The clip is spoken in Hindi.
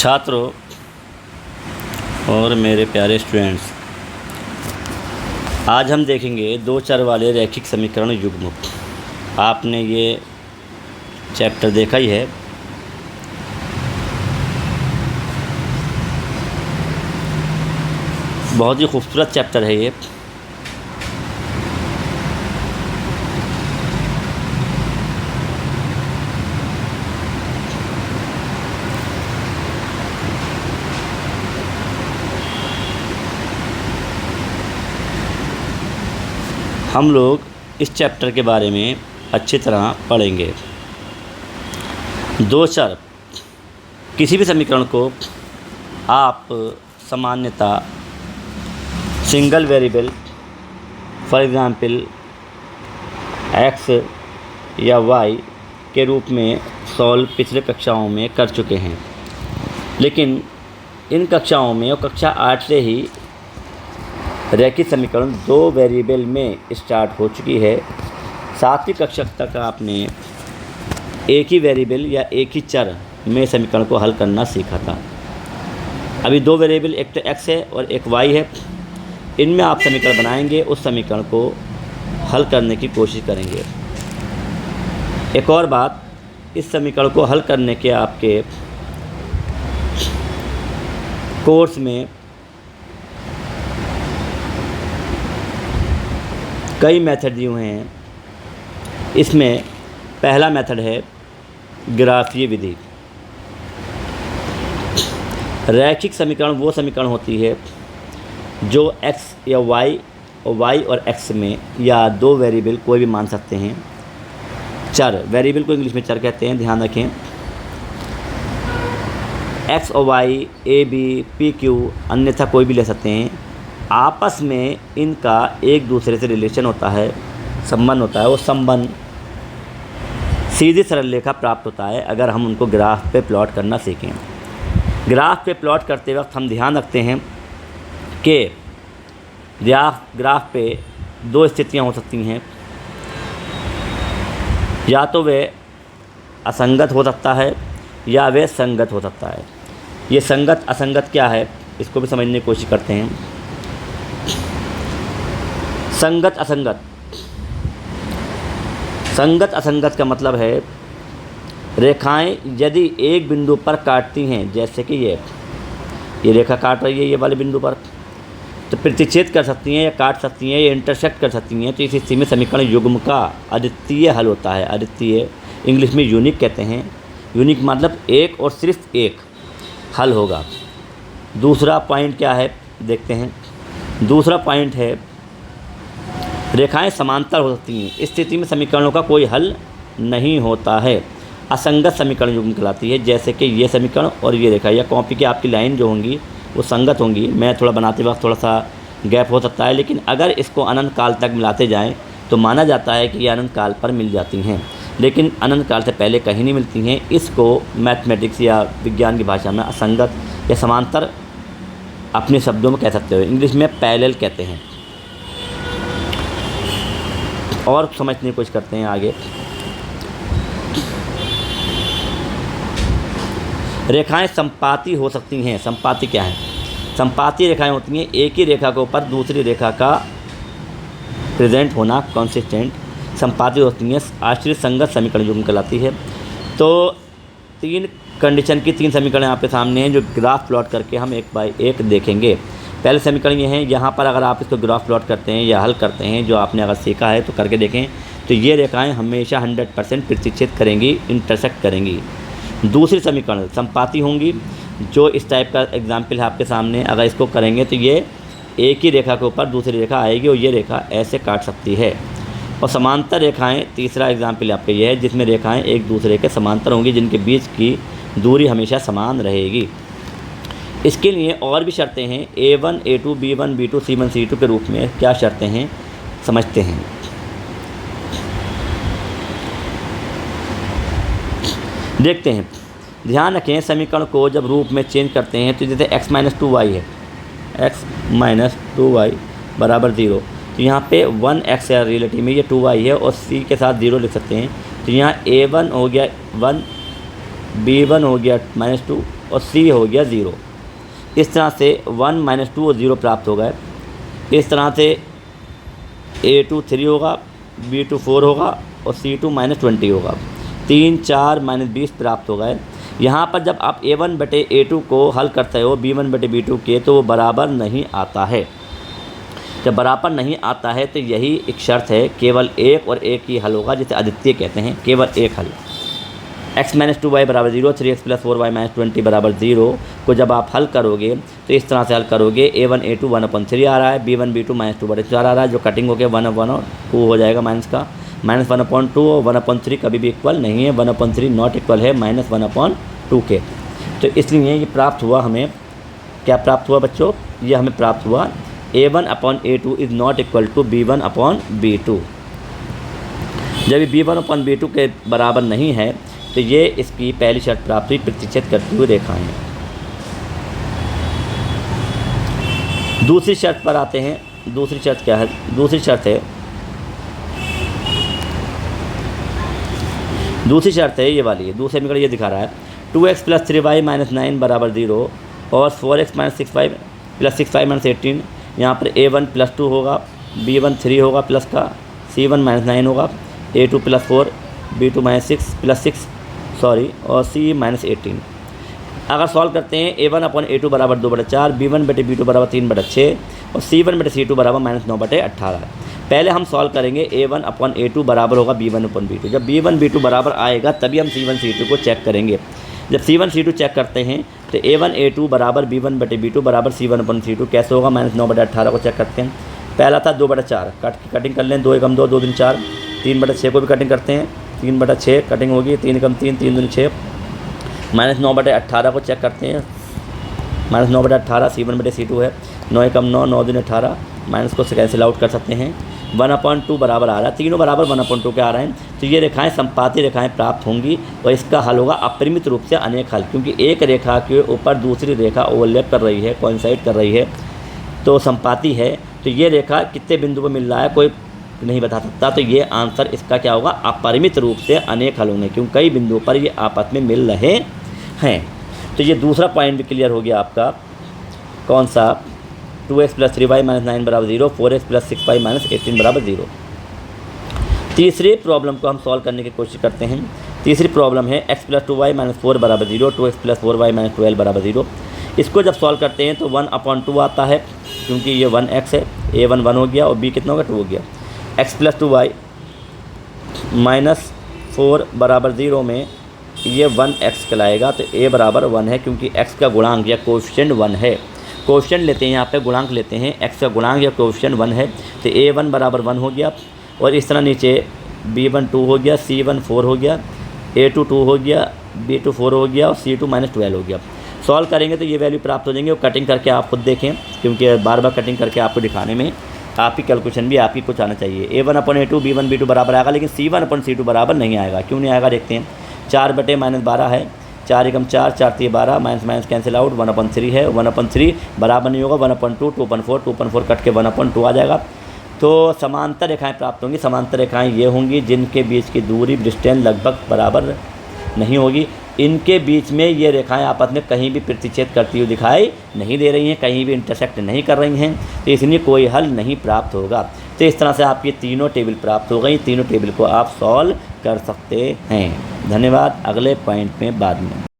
छात्रों और मेरे प्यारे स्टूडेंट्स, आज हम देखेंगे दो चर वाले रैखिक समीकरण युग्म। आपने ये चैप्टर देखा ही है। बहुत ही खूबसूरत चैप्टर है ये। हम लोग इस चैप्टर के बारे में अच्छी तरह पढ़ेंगे। दो चर किसी भी समीकरण को आप सामान्यतः single variable for example x या वाई के रूप में सॉल्व पिछले कक्षाओं में कर चुके हैं, लेकिन इन कक्षाओं में और कक्षा 8 से ही रैखिक समीकरण दो वेरिएबल में स्टार्ट हो चुकी है। 7वीं कक्षा तक आपने एक ही वेरिएबल या एक ही चर में समीकरण को हल करना सीखा था। अभी दो वेरिएबल, एक तो x है और एक y है। इनमें आप समीकरण बनाएंगे, उस समीकरण को हल करने की कोशिश करेंगे। एक और बात, इस समीकरण को हल करने के आपके कोर्स में कई मेथड दिए हुए हैं। इसमें पहला मेथड है ग्राफीय विधि। रैखिक समीकरण वो समीकरण होती है जो x या y और x में या दो वेरिएबल कोई भी मान सकते हैं। चर, वेरिएबल को इंग्लिश में चर कहते हैं, ध्यान रखें। x और y, a b p q अन्यथा कोई भी ले सकते हैं। आपस में इनका एक दूसरे से रिलेशन होता है, संबंध होता है। वो संबंध सीधी सरल रेखा प्राप्त होता है अगर हम उनको ग्राफ पे प्लॉट करना सीखें। ग्राफ पे प्लॉट करते वक्त हम ध्यान रखते हैं कि ग्राफ पे दो स्थितियां हो सकती हैं। या तो वे असंगत हो सकता है या वे संगत हो सकता है। ये संगत असंगत क्या है, इसको भी समझने की कोशिश करते हैं। संगत असंगत का मतलब है रेखाएं यदि एक बिंदु पर काटती हैं, जैसे कि ये रेखा काट रही है ये वाले बिंदु पर, तो प्रतिच्छेद कर सकती हैं या काट सकती हैं या इंटरसेक्ट कर सकती हैं, तो इस स्थिति में समीकरण युग्म का अद्वितीय हल होता है। अद्वितीय इंग्लिश में यूनिक कहते हैं। यूनिक मतलब एक और सिर्फ एक हल होगा। दूसरा पॉइंट क्या है देखते हैं। दूसरा पॉइंट है रेखाएं समांतर हो सकती हैं। इस स्थिति में समीकरणों का कोई हल नहीं होता है। असंगत समीकरण युग्म कहलाती है, जैसे कि ये समीकरण और ये रेखा या कॉपी की आपकी लाइन जो होंगी वो संगत होंगी। मैं थोड़ा बनाते वक्त थोड़ा सा गैप हो सकता है, लेकिन अगर इसको अनंत काल तक मिलाते जाएं तो माना जाता है कि ये अनंत काल पर मिल जाती हैं, लेकिन अनंत काल से पहले कहीं नहीं मिलती हैं। इसको मैथमेटिक्स या विज्ञान की भाषा में असंगत या समांतर अपने शब्दों में कह सकते हो। इंग्लिश में पैरेलल कहते हैं। और समझने की कोशिश करते हैं आगे। रेखाएं संपाती हो सकती हैं। संपाती क्या है? संपाती रेखाएं होती हैं एक ही रेखा के ऊपर दूसरी रेखा का प्रेजेंट होना, कंसिस्टेंट संपाती होती हैं। आश्रित संगत समीकरण युग्म कहलाती है। तो तीन कंडीशन की तीन समीकरण आपके सामने हैं जो ग्राफ प्लॉट करके हम एक बाय एक देखेंगे। पहले समीकरण ये हैं, यहाँ पर अगर आप इसको ग्राफ प्लॉट करते हैं या हल करते हैं, जो आपने अगर सीखा है तो करके देखें, तो ये रेखाएं हमेशा 100% प्रतिच्छेद करेंगी, इंटरसेक्ट करेंगी। दूसरी समीकरण संपाती होंगी, जो इस टाइप का एग्जाम्पल है आपके सामने। अगर इसको करेंगे तो ये एक ही रेखा के ऊपर दूसरी रेखा आएगी और ये रेखा ऐसे काट सकती है। और समांतर रेखाएँ, तीसरा एग्जाम्पल आपका ये है जिसमें रेखाएँ एक दूसरे के समांतर होंगी, जिनके बीच की दूरी हमेशा समान रहेगी। इसके लिए और भी शर्तें हैं। A1, A2, B1, B2, C1, C2 के रूप में क्या शर्तें हैं समझते हैं। देखते हैं। ध्यान रखें, समीकरण को जब रूप में चेंज करते हैं तो जैसे x - 2y है, x - 2y बराबर 0, तो यहाँ पे 1x है रिलेटिव में, ये 2y है और c के साथ 0 लिख सकते हैं। तो यहाँ A1 हो गया 1, B1 हो गया -2 और सी हो गया 0। इस तरह से 1 - 2 और 0 प्राप्त हो गए। इस तरह से A2 3 होगा, B2 4 होगा और C2 -20 होगा। 3 4 -20 प्राप्त हो गए। यहाँ पर जब आप A1 बटे A2 को हल करते हो B1 बटे B2 के, तो वो बराबर नहीं आता है। जब बराबर नहीं आता है तो यही एक शर्त है, केवल एक और एक ही हल होगा, जिसे अद्वितीय कहते हैं, केवल एक हल। x - 2y बराबर 0, 3x + 4y - 20 बराबर 0 को जब आप हल करोगे तो इस तरह से हल करोगे। A1 A2 1/3 आ रहा है, B1 B2 -2/4 आ रहा है, जो कटिंग होकर 1/1 और 2 हो जाएगा माइनस का। -1/2 और 1/3 कभी भी इक्वल नहीं है, 1/3 नॉट इक्वल है -1/2 के। तो इसलिए ये प्राप्त हुआ हमें, क्या प्राप्त हुआ बच्चों, ये हमें प्राप्त हुआ A1/A2 is not equal to B1/B2। जब ये B1/B2 के बराबर नहीं है तो ये इसकी पहली शर्त प्राप्त हुई, प्रतिच्छेद करती हुई रेखाएं। दूसरी शर्त पर आते हैं। दूसरी शर्त क्या है? दूसरी शर्त है ये वाली है। दूसरे समीकरण ये दिखा रहा है 2x + 3y - 9 बराबर 0 और 4x - 6y + 6y - 18। यहाँ पर A1 + 2 होगा, B1 3 होगा प्लस का, C1 - 9 होगा, A2 + 4, B2 - 6 + 6 और C - 18। अगर सॉल्व करते हैं A1/A2 बराबर 2/4, B1 बटे B2 बराबर 3/6 और C1 बटे C2 बराबर -9/18। पहले हम सॉल्व करेंगे A1/A2 बराबर होगा B1/B2। जब B1 B2 बराबर आएगा तभी हम C1 C2 को चेक करेंगे। जब C1 C2 चेक करते हैं तो A1 A2 बराबर B1 बटे B2 बराबर C1 C2 कैसे होगा? -9/18 को चेक करते हैं। पहला था 2/4, कटिंग कर लें, 2 × 2 2 × 4, 3/6 को भी कटिंग करते हैं, 3/6 कटिंग होगी, 3 × 3 3 × 6, -9/18 को चेक करते हैं, -9/18 C1 बटे C2 है, 9 × 9 9 × 18, माइनस को से कैंसिल आउट कर सकते हैं। 1/2 बराबर आ रहा है, तीनों बराबर 1/2 के आ रहे हैं, तो ये रेखाएं संपाती रेखाएं प्राप्त होंगी और इसका हल होगा अपरिमित रूप से अनेक हल, क्योंकि एक रेखा के ऊपर दूसरी रेखा ओवरलैप कर रही है, कोइंसाइड कर रही है, तो संपाती है। तो ये रेखा कितने बिंदु पर मिल रहा है कोई नहीं बता सकता, तो ये आंसर इसका क्या होगा? अपरिमित रूप से अनेक हल होंगे, क्योंकि कई बिंदुओं पर ये आपस में मिल रहे हैं। तो ये दूसरा पॉइंट भी क्लियर हो गया आपका। कौन सा? 2x + 3y - 9 बराबर 0, 4x + 6y - 18 बराबर 0। तीसरी प्रॉब्लम को हम सॉल्व करने की कोशिश करते हैं। तीसरी प्रॉब्लम है x + 2y - 4 बराबर 0, 2x + 4y - 12 बराबर 0। इसको जब सॉल्व करते हैं तो 1/2 आता है, क्योंकि ये 1x है, A1 1 हो गया और B कितना होगा? 2 हो गया। x + 2y - 4 बराबर 0 में ये 1x कहलाएगा, तो a बराबर 1 है, क्योंकि x का गुणांक या कोएफिशिएंट 1 है। कोएफिशिएंट लेते हैं, यहाँ पे गुणांक लेते हैं, x का गुणांक या कोएफिशिएंट 1 है, तो A1 बराबर 1 हो गया। और इस तरह नीचे B1 2 हो गया, C1 4 हो गया, A2 2 हो गया, B2 4 हो गया और C2 -12 हो गया। सॉल्व करेंगे तो ये वैल्यू प्राप्त हो जाएंगे। और कटिंग करके आप खुद देखें, क्योंकि बार बार कटिंग करके आपको दिखाने में आपकी कैलकुलेशन भी आपकी कुछ आना चाहिए। A1/A2 B1 B2 बराबर आएगा, लेकिन C1/C2 बराबर नहीं आएगा। क्यों नहीं आएगा देखते हैं। 4/-12 है, 4 × 4 4 3 12, माइनस कैंसिल आउट, 1/3 है, 1/3 बराबर नहीं होगा, 1/2 2/4 2/4 कट के 1/2 आ जाएगा। तो समांतर रेखाएं प्राप्त होंगी। समांतर रेखाएं ये होंगी जिनके बीच की दूरी डिस्टेंस लगभग बराबर नहीं होगी। इनके बीच में ये रेखाएं आपस में कहीं भी प्रतिच्छेद करती हुई दिखाई नहीं दे रही हैं, कहीं भी इंटरसेक्ट नहीं कर रही हैं, तो इसलिए कोई हल नहीं प्राप्त होगा। तो इस तरह से आपकी तीनों टेबल प्राप्त हो गई। तीनों टेबल को आप सॉल्व कर सकते हैं। धन्यवाद। अगले पॉइंट में बाद में